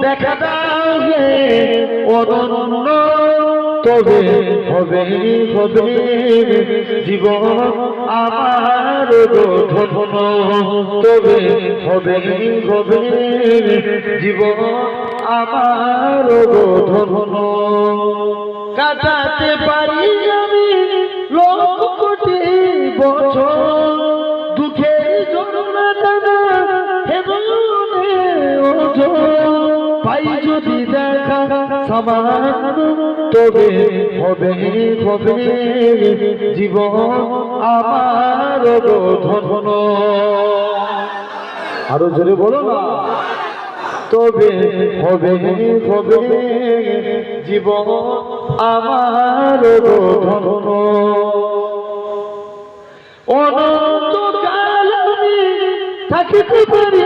দেখা দাও হে অনন্য, তবে হবে হবে জীবন আমার ধন্য, তবে হবে হবে জীবন আমার ধন্য। কাটাতে পারি আমি লক্ষ কোটি বছর, দুঃখের যন্ত্রণা হেবনে ওজন, পাই যদি দেখা সমান, তবে হবে হবে জীবন আমার ধন্য। আরো জোরে বলো না, তবে হবে হবে জীবন আমার ধন্য। অনন্তকাল আমি থাকিতে পারি